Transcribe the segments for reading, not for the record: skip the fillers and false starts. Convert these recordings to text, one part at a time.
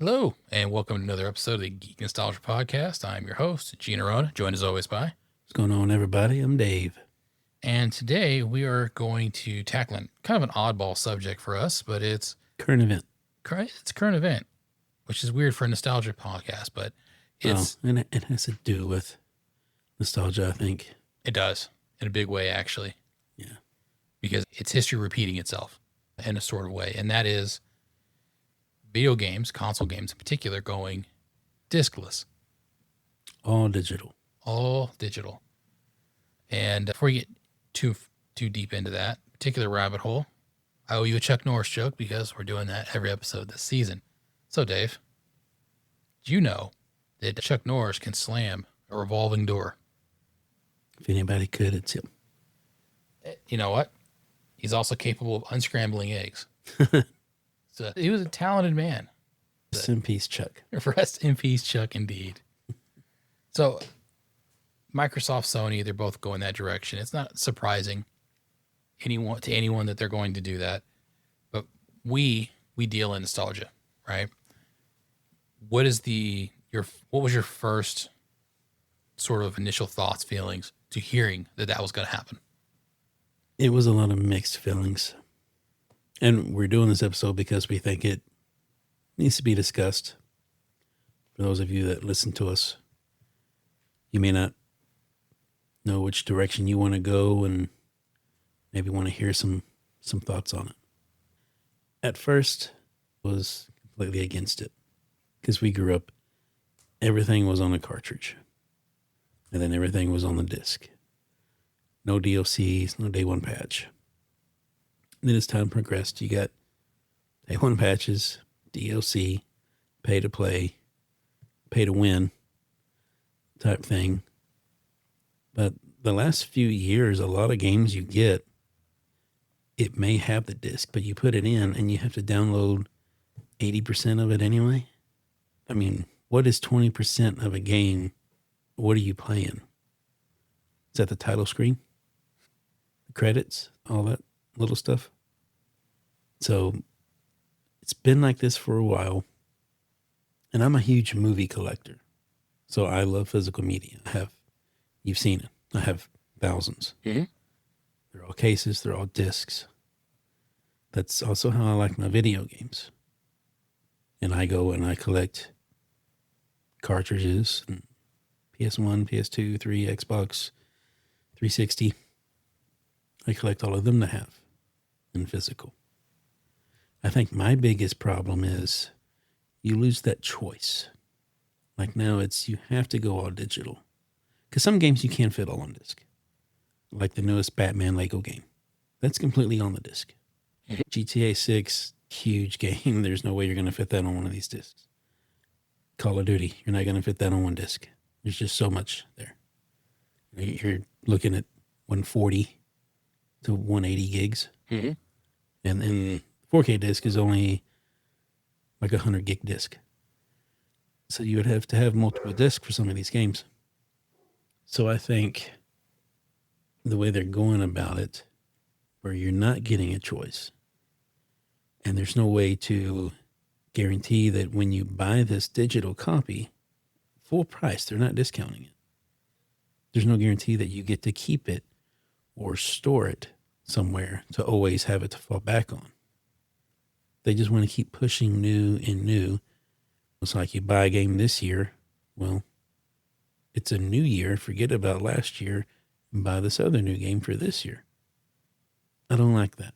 Hello, and welcome to another episode of the Geek Nostalgia Podcast. I'm your host, Gene Arona, joined as always by. What's going on, everybody? I'm Dave. And today we are going to tackle kind of an oddball subject for us, but it's Current event. a current event, which is weird for a nostalgia podcast, but it's and it has to do with nostalgia, I think. it does in a big way, actually. Yeah. Because it's history repeating itself in a sort of way, and that is video games, console games in particular, going discless. All digital. All digital. And before we get too deep into that particular rabbit hole, I owe you a Chuck Norris joke because we're doing that every episode this season. So, Dave, do you know that Chuck Norris can slam a revolving door? If anybody could, it's him. You know what? He's also capable of unscrambling eggs. So he was a talented man. Rest in peace, Chuck. Rest in peace, Chuck, indeed. So Microsoft, Sony, they're both going that direction. It's not surprising to anyone that they're going to do that. But we deal in nostalgia, right? What was your first sort of initial thoughts, feelings to hearing that was going to happen? It was a lot of mixed feelings. And we're doing this episode because we think it needs to be discussed. For those of you that listen to us, you may not know which direction you want to go and maybe want to hear some thoughts on it. At first, I was completely against it because we grew up, everything was on a cartridge and then everything was on the disc. No DLCs, no day one patch. And then as time progressed, you got day one patches, DLC, pay to play, pay to win type thing. But the last few years, a lot of games you get, it may have the disc, but you put it in and you have to download 80% of it anyway. I mean, what is 20% of a game? What are you playing? Is that the title screen? The credits? All that little stuff? So it's been like this for a while. And I'm a huge movie collector. So I love physical media. You've seen it. I have thousands. Mm-hmm. They're all cases. They're all discs. That's also how I like my video games. And I go and I collect cartridges, and PS1, PS2, 3, Xbox 360. I collect all of them to have in physical. I think my biggest problem is you lose that choice. Like now you have to go all digital. Because some games you can't fit all on disc. Like the newest Batman Lego game. That's completely on the disc. GTA 6, huge game. There's no way you're going to fit that on one of these discs. Call of Duty, you're not going to fit that on one disc. There's just so much there. You're looking at 140 to 180 gigs. Mm-hmm. And then 4K disc is only like 100 gig disc. So you would have to have multiple discs for some of these games. So I think the way they're going about it, where you're not getting a choice, and there's no way to guarantee that when you buy this digital copy, full price, they're not discounting it. There's no guarantee that you get to keep it or store it somewhere to always have it to fall back on. They just want to keep pushing new and new. It's like you buy a game this year. Well, it's a new year. Forget about last year and buy this other new game for this year. I don't like that.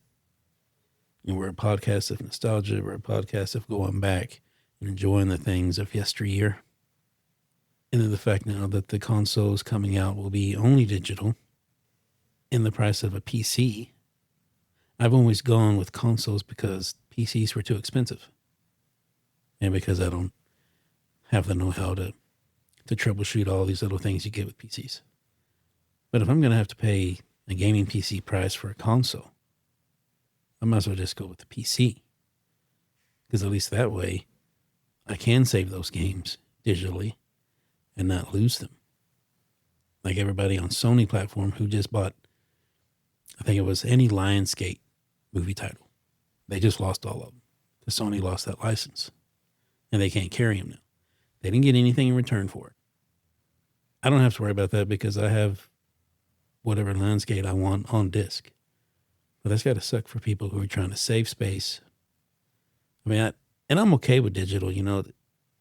And we're a podcast of nostalgia. We're a podcast of going back and enjoying the things of yesteryear. And then the fact now that the consoles coming out will be only digital in the price of a PC. I've always gone with consoles because PCs were too expensive. And because I don't have the know-how to troubleshoot all these little things you get with PCs. But if I'm going to have to pay a gaming PC price for a console, I might as well just go with the PC. Because at least that way, I can save those games digitally and not lose them. Like everybody on Sony platform who just bought, I think it was any Lionsgate movie title. They just lost all of them. Because Sony lost that license. and they can't carry them now. They didn't get anything in return for it. I don't have to worry about that because I have whatever Lionsgate I want on disc. But that's got to suck for people who are trying to save space. I mean, and I'm okay with digital. You know,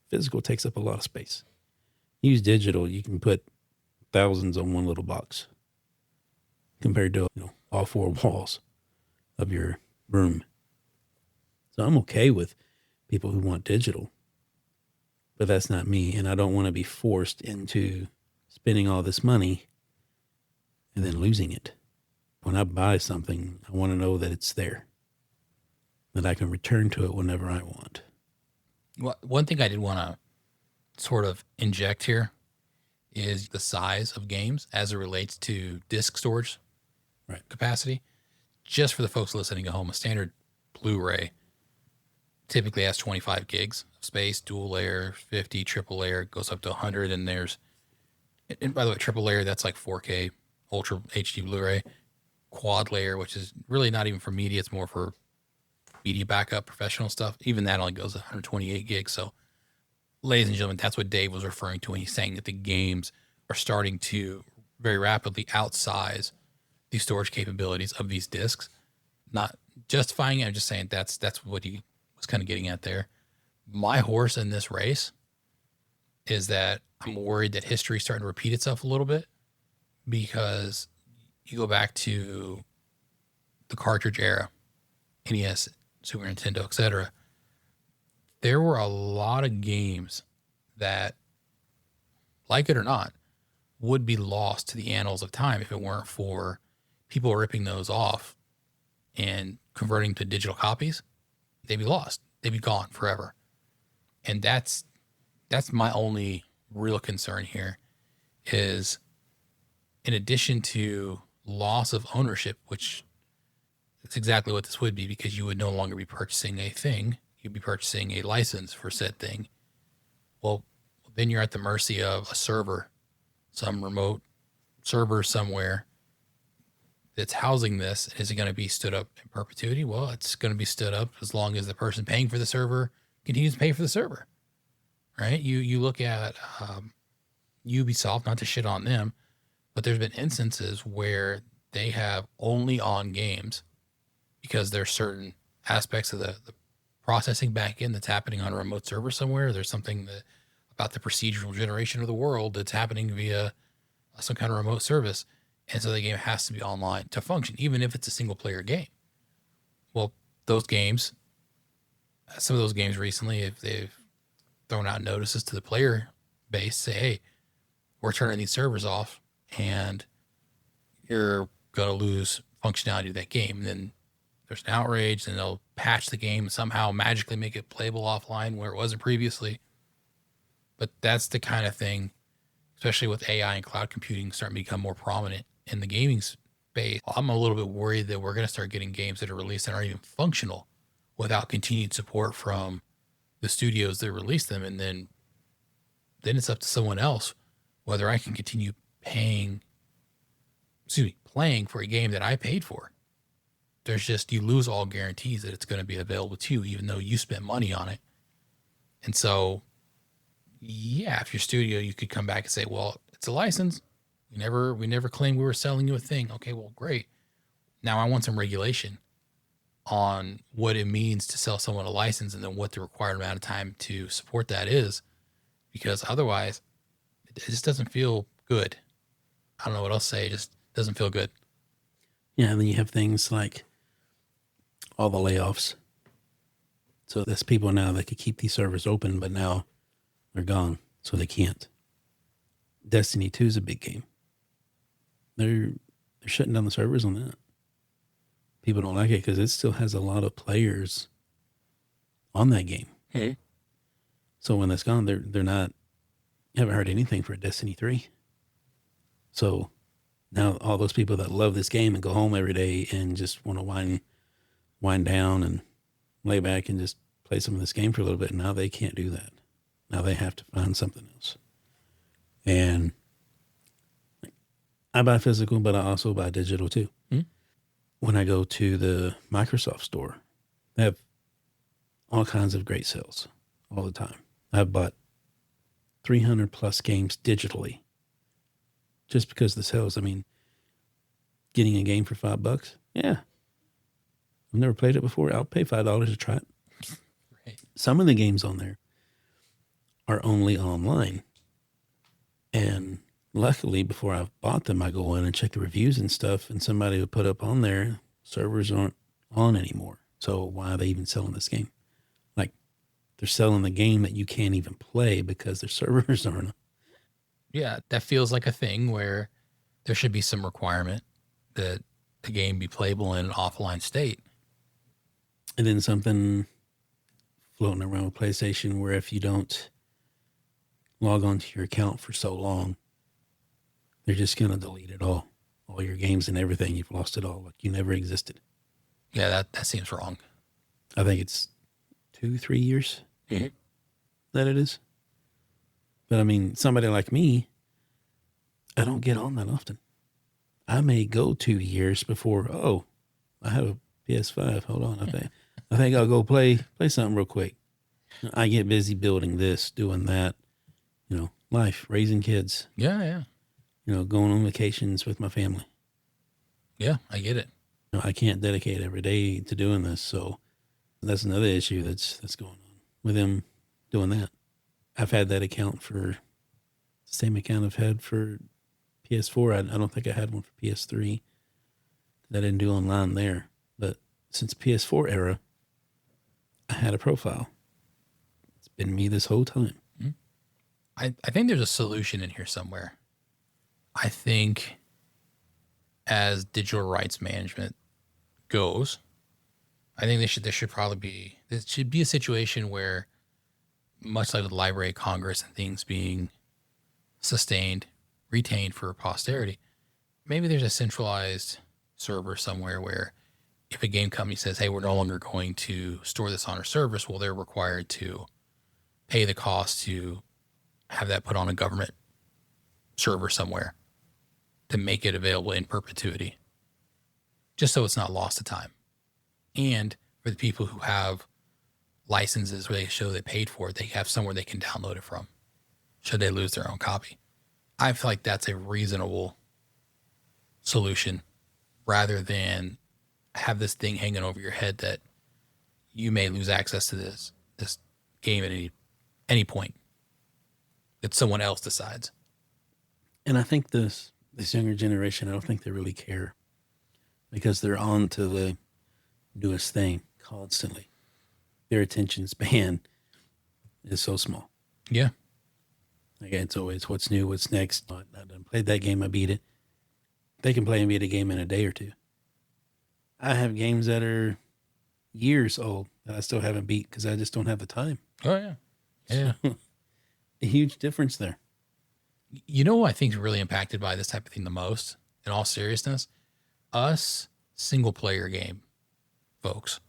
physical takes up a lot of space. Use digital, you can put thousands on one little box compared to, you know, all four walls of your room. So I'm okay with people who want digital, but that's not me. And I don't want to be forced into spending all this money and then losing it. When I buy something, I want to know that it's there, that I can return to it whenever I want. Well, one thing I did want to sort of inject here is the size of games as it relates to disk storage capacity. Just for the folks listening at home, a standard Blu-ray typically has 25 gigs of space, dual layer, 50, triple layer, goes up to 100. And by the way, triple layer, that's like 4K Ultra HD Blu-ray. Quad layer, which is really not even for media, it's more for media backup, professional stuff. Even that only goes 128 gigs. So, ladies and gentlemen, that's what Dave was referring to when he's saying that the games are starting to very rapidly outsize the storage capabilities of these discs. Not justifying it, I'm just saying that's what he was kind of getting at there. My horse in this race is that I'm worried that history is starting to repeat itself a little bit, because you go back to the cartridge era, NES, Super Nintendo, etc. There were a lot of games that, like it or not, would be lost to the annals of time if it weren't for people ripping those off and converting to digital copies. They'd be lost. They'd be gone forever. And that's my only real concern here, is in addition to loss of ownership, which that's exactly what this would be, because you would no longer be purchasing a thing. You'd be purchasing a license for said thing. Well, then you're at the mercy of a server, some remote server somewhere that's housing this. Is it going to be stood up in perpetuity? Well, it's going to be stood up as long as the person paying for the server continues to pay for the server, right? You look at Ubisoft, not to shit on them, but there's been instances where they have only on games because there's certain aspects of the processing backend that's happening on a remote server somewhere. There's something about the procedural generation of the world that's happening via some kind of remote service. And so the game has to be online to function, even if it's a single player game. Well, those games, some of those games recently, if they've thrown out notices to the player base, say, hey, we're turning these servers off and you're going to lose functionality of that game. And then there's an outrage, and they'll patch the game and somehow magically make it playable offline where it wasn't previously. But that's the kind of thing, especially with AI and cloud computing starting to become more prominent in the gaming space. I'm a little bit worried that we're going to start getting games that are released that aren't even functional without continued support from the studios that release them. And then it's up to someone else whether I can continue playing for a game that I paid for. There's just, you lose all guarantees that it's going to be available to you, even though you spent money on it. And so, yeah, if your studio, you could come back and say, well, it's a license. We never claimed we were selling you a thing. Okay, well, great. Now I want some regulation on what it means to sell someone a license, and then what the required amount of time to support that is, because otherwise it just doesn't feel good. I don't know what else to say. It just doesn't feel good. Yeah, and then you have things like all the layoffs. So there's people now that could keep these servers open, but now they're gone, so they can't. Destiny 2 is a big game. They're shutting down the servers on that. People don't like it because it still has a lot of players on that game. Hey. So when that's gone, they're not. You haven't heard anything for Destiny 3. So now all those people that love this game and go home every day and just want to wind down and lay back and just play some of this game for a little bit, now they can't do that. Now they have to find something else. And I buy physical, but I also buy digital too. Mm-hmm. When I go to the Microsoft store, they have all kinds of great sales all the time. I've bought 300 plus games digitally just because of the sales. I mean, getting a game for $5, yeah. I've never played it before. I'll pay $5 to try it. Right. Some of the games on there are only online. And luckily, before I've bought them, I go in and check the reviews and stuff. And somebody would put up on there, servers aren't on anymore. So why are they even selling this game? Like, they're selling the game that you can't even play because their servers aren't. Yeah, that feels like a thing where there should be some requirement that the game be playable in an offline state. And then something floating around with PlayStation where if you don't log on to your account for so long, they're just going to delete it all your games and everything. You've lost it all. Like you never existed. Yeah, that seems wrong. I think it's 2-3 years that it is. But I mean, somebody like me, I don't get on that often. I may go 2 years before, I have a PS5. Hold on. I think I'll go play something real quick. I get busy building this, doing that, life, raising kids, Yeah. going on vacations with my family. Yeah, I get it. I can't dedicate every day to doing this. So that's another issue that's going on with him doing that. I've had that account for the same account I've had for PS4. I don't think I had one for PS3. I didn't do online there. But since PS4 era, I had a profile. It's been me this whole time. I think there's a solution in here somewhere. I think as digital rights management goes, I think there should be a situation where, much like with the Library of Congress and things being retained for posterity, maybe there's a centralized server somewhere where if a game company says, hey, we're no longer going to store this on our service, well, they're required to pay the cost to have that put on a government server somewhere to make it available in perpetuity, just so it's not lost to time. And for the people who have licenses where they show they paid for it, they have somewhere they can download it from should they lose their own copy. I feel like that's a reasonable solution rather than have this thing hanging over your head that you may lose access to this game at any point that someone else decides. And I think this younger generation, I don't think they really care because they're on to the newest thing constantly. Their attention span is so small. Yeah. Again, it's always what's new, what's next. I done played that game, I beat it. They can play and beat a game in a day or two. I have games that are years old that I still haven't beat because I just don't have the time. Oh, yeah. Yeah. A huge difference there. You know what I think is really impacted by this type of thing the most, in all seriousness? Us single-player game folks.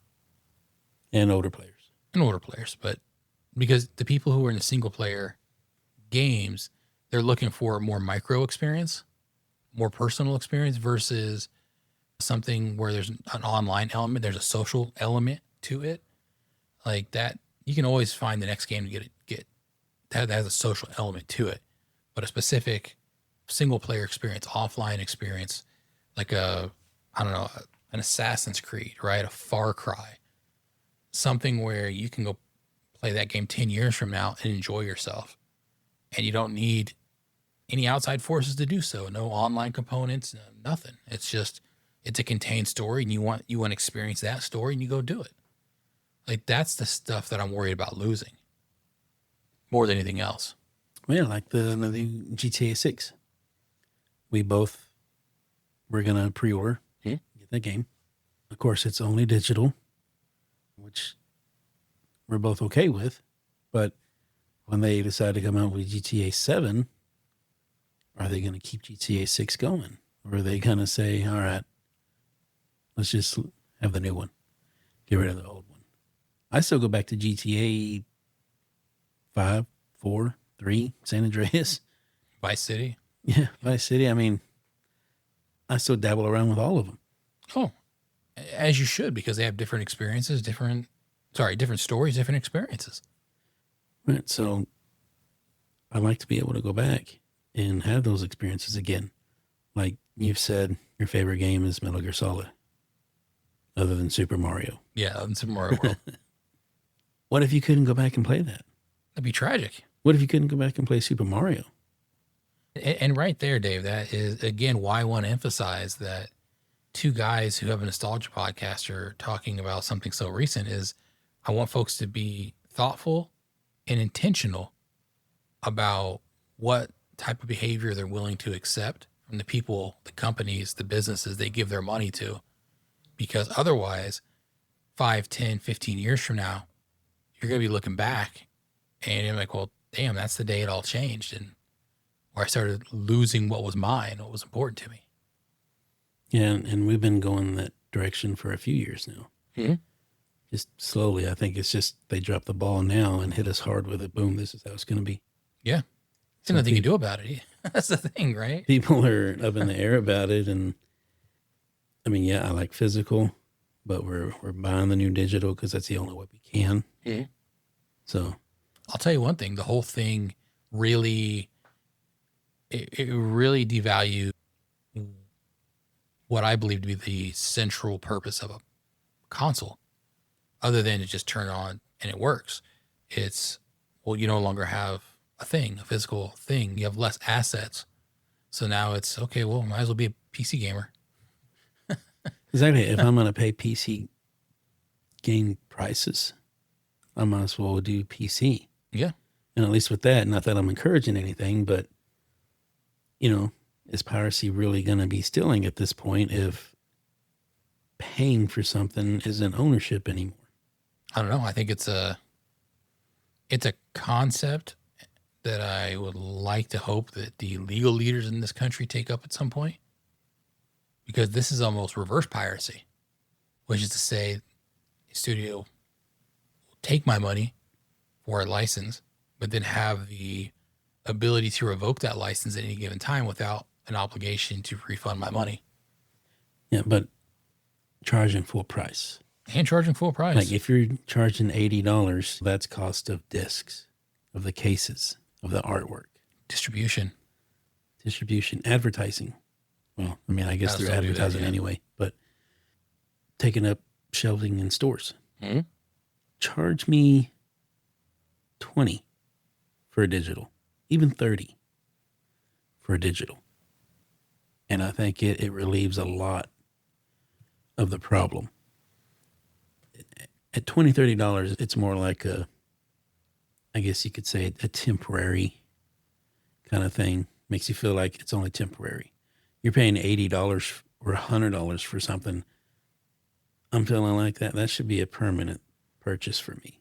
And older players. But because the people who are in the single-player games, they're looking for a more micro experience, more personal experience versus something where there's an online element, there's a social element to it. Like that, you can always find the next game to get that has a social element to it. But a specific single player experience, offline experience, like an Assassin's Creed, right? A Far Cry, something where you can go play that game 10 years from now and enjoy yourself. And you don't need any outside forces to do so. No online components, nothing. It's a contained story and you want to experience that story and you go do it. Like that's the stuff that I'm worried about losing more than anything else. Well, like the GTA 6. We both were going to pre-order, get that game. Of course, it's only digital, which we're both okay with. But when they decide to come out with GTA 7, are they going to keep GTA 6 going? Or are they going to say, all right, let's just have the new one. Get rid of the old one. I still go back to GTA 5, 4, 3, San Andreas. Vice City? Yeah, Vice City. I mean, I still dabble around with all of them. Oh, as you should, because they have different experiences, different stories, different experiences. Right. So I like to be able to go back and have those experiences again. Like you've said, your favorite game is Metal Gear Solid, other than Super Mario. Yeah, in Super Mario World. What if you couldn't go back and play that? That'd be tragic. What if you couldn't go back and play Super Mario? And right there, Dave, that is, again, why I want to emphasize that two guys who have a nostalgia podcast are talking about something so recent is I want folks to be thoughtful and intentional about what type of behavior they're willing to accept from the people, the companies, the businesses they give their money to. Because otherwise, 5, 10, 15 years from now, you're going to be looking back and you're like, well, damn, that's the day it all changed. And where I started losing what was mine, what was important to me. Yeah, and we've been going that direction for a few years now. Mhm. Just slowly. I think it's just they drop the ball now and hit us hard with it. Boom, this is how it's going to be. Yeah. There's nothing you can do about it. That's the thing, right? People are up in the air about it. And I mean, yeah, I like physical, but we're buying the new digital because that's the only way we can. Mhm. So I'll tell you one thing, the whole thing really, it really devalued what I believe to be the central purpose of a console, other than to just turn on and it works. It's, well, you no longer have a thing, a physical thing. You have less assets. So now it's, okay, well, might as well be a PC gamer. exactly, if I'm going to pay PC game prices, I might as well do PC. Yeah. And at least with that, not that I'm encouraging anything, but, you know, is piracy really going to be stealing at this point if paying for something isn't ownership anymore? I don't know. I think it's a concept that I would like to hope that the legal leaders in this country take up at some point, because this is almost reverse piracy, which is to say, a studio will take my money for a license, but then have the ability to revoke that license at any given time without an obligation to refund my money. Yeah, but charging full price. And charging full price. Like if you're charging $80, that's cost of discs, of the cases, of the artwork, Distribution. distribution, advertising. Well, I mean, I guess Gotta they're still do that, advertising yeah. anyway, but taking up shelving in stores. Mhm. Charge me 20 for a digital, even 30 for a digital. And I think it relieves a lot of the problem. At $20, $30, it's more like I guess you could say a temporary kind of thing. Makes you feel like it's only temporary. You're paying $80 or $100 for something. I'm feeling like that should be a permanent purchase for me.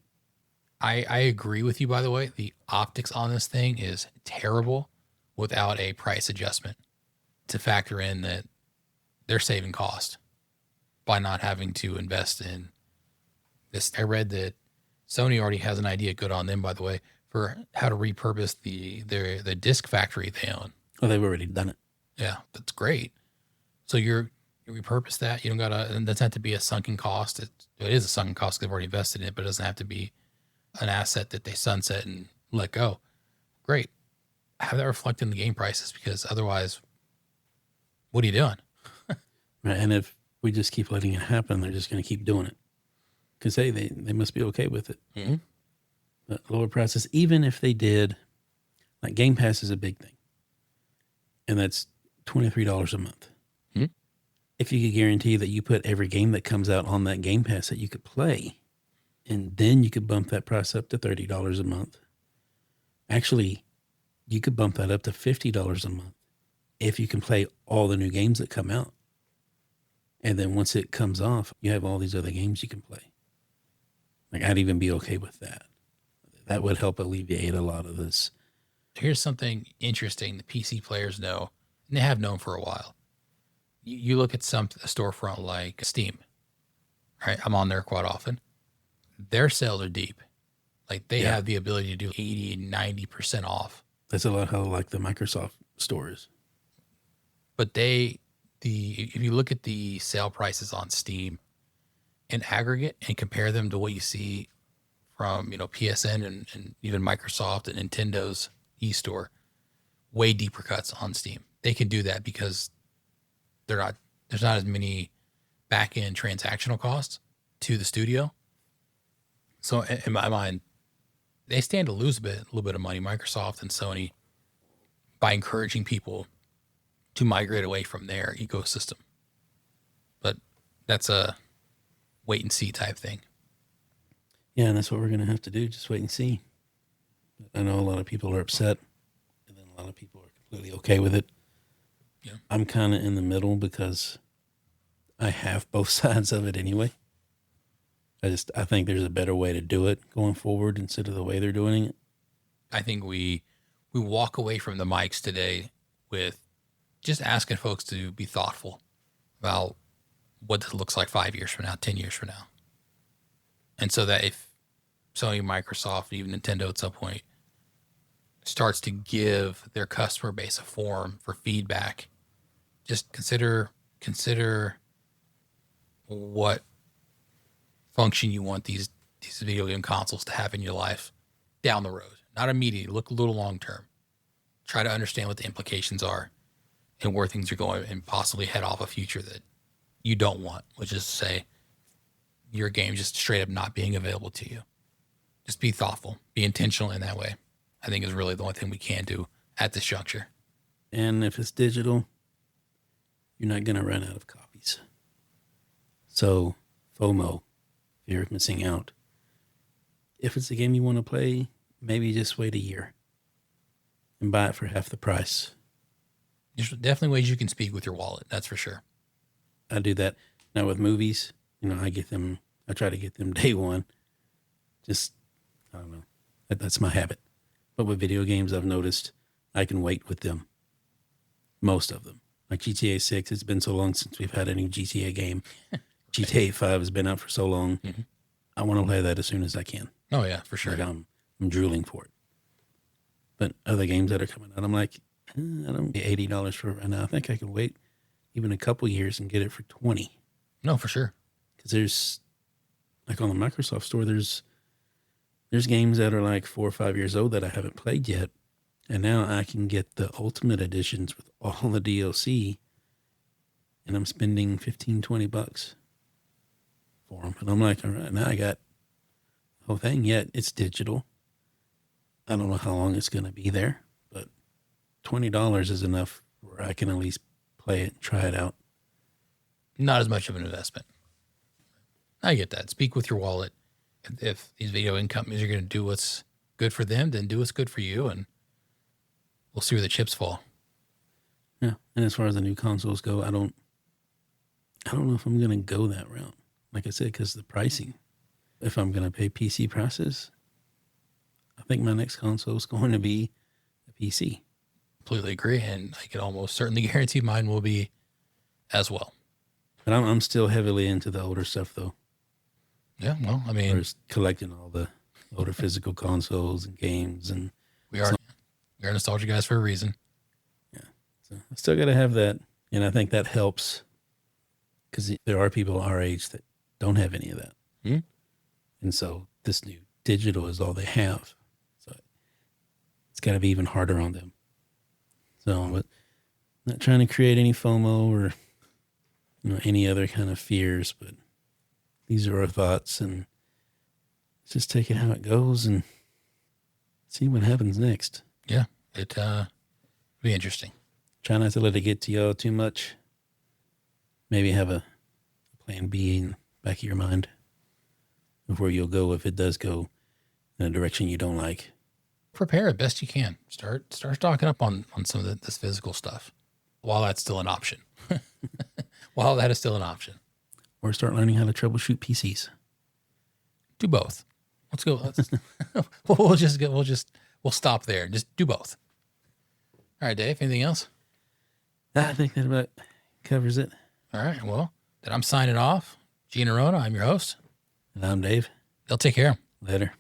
I agree with you, by the way. The optics on this thing is terrible without a price adjustment to factor in that they're saving cost by not having to invest in this. I read that Sony already has an idea, good on them, by the way, for how to repurpose the disc factory they own. Oh, they've already done it. Yeah, that's great. So you repurpose that. You don't gotta, and it doesn't have to be a sunken cost. It is a sunken cost because they've already invested in it, but it doesn't have to be an asset that they sunset and let go. Great. Have that reflect in the game prices, because otherwise, what are you doing? Right? And if we just keep letting it happen, they're just going to keep doing it because they must be okay with it. Mhm. But lower prices, even if they did, like Game Pass is a big thing, and that's $23 a month. Mhm. If you could guarantee that you put every game that comes out on that Game Pass that you could play, and then you could bump that price up to $30 a month. Actually, you could bump that up to $50 a month if you can play all the new games that come out. And then once it comes off, you have all these other games you can play. Like, I'd even be okay with that. That would help alleviate a lot of this. Here's something interesting the PC players know, and they have known for a while. You look at a storefront like Steam, right? I'm on there quite often. Their sales are deep. Like they Yeah. have the ability to do 80, 90% off. That's a lot how like the Microsoft store is. But if you look at the sale prices on Steam in aggregate and compare them to what you see from PSN and even Microsoft and Nintendo's eStore, way deeper cuts on Steam. They can do that because there's not as many back end transactional costs to the studio. So in my mind, they stand to lose a little bit of money, Microsoft and Sony, by encouraging people to migrate away from their ecosystem. But that's a wait and see type thing. Yeah, and that's what we're going to have to do. Just wait and see. I know a lot of people are upset, and then a lot of people are completely okay with it. Yeah. I'm kind of in the middle because I have both sides of it anyway. I think there's a better way to do it going forward instead of the way they're doing it. I think we walk away from the mics today with just asking folks to be thoughtful about what this looks like 5 years from now, 10 years from now. And so that if Sony, Microsoft, even Nintendo at some point starts to give their customer base a forum for feedback, just consider what function you want these video game consoles to have in your life down the road. Not immediately, look a little long term. Try to understand what the implications are and where things are going, and possibly head off a future that you don't want, which is to say your game just straight up not being available to you. Just be thoughtful, be intentional in that way. I think is really the only thing we can do at this juncture. And if it's digital, you're not going to run out of copies. So FOMO, fear of missing out. If it's a game you want to play, maybe just wait a year and buy it for half the price. There's definitely ways you can speak with your wallet. That's for sure. I do that. Now with movies, I try to get them day one. Just, I don't know. That's my habit. But with video games, I've noticed I can wait with them. Most of them. Like GTA 6, it's been so long since we've had a new GTA game. GTA 5 has been out for so long. Mm-hmm. I want to play that as soon as I can. Oh, yeah, for sure. Like I'm drooling for it. But other games that are coming out, I'm like, I don't get $80 for it right now. I think I can wait even a couple years and get it for $20. No, for sure. Because there's, like on the Microsoft Store, there's games that are like 4 or 5 years old that I haven't played yet. And now I can get the Ultimate Editions with all the DLC. And I'm spending $15-$20 for them. And I'm like, all right, now I got the whole thing. Yet it's digital. I don't know how long it's going to be there, but $20 is enough where I can at least play it and try it out. Not as much of an investment. I get that. Speak with your wallet. If these video game companies are going to do what's good for them, then do what's good for you, and we'll see where the chips fall. Yeah, and as far as the new consoles go, I don't know if I'm going to go that route. Like I said, because the pricing. If I'm going to pay PC prices, I think my next console is going to be a PC. Completely agree, and I can almost certainly guarantee mine will be as well. But I'm still heavily into the older stuff, though. Yeah, well, I mean, just collecting all the older physical consoles and games, and we are nostalgia guys for a reason. Yeah, so I still got to have that, and I think that helps because there are people our age that don't have any of that, and so this new digital is all they have. So it's got to be even harder on them. So, but not trying to create any FOMO or any other kind of fears, but these are our thoughts, and let's just take it how it goes and see what happens next. Yeah, it'll be interesting. Try not to let it get to y'all too much. Maybe have a plan B in the back of your mind of where you'll go if it does go in a direction you don't like. Prepare as best you can. Start stocking up on some of this physical stuff while that's still an option. While that is still an option. Or start learning how to troubleshoot PCs. Do both. Let's go. We'll stop there. Just do both. All right, Dave. Anything else? I think that about covers it. All right. Well, then I'm signing off. Gene Arona, I'm your host. And I'm Dave. They'll take care. Later.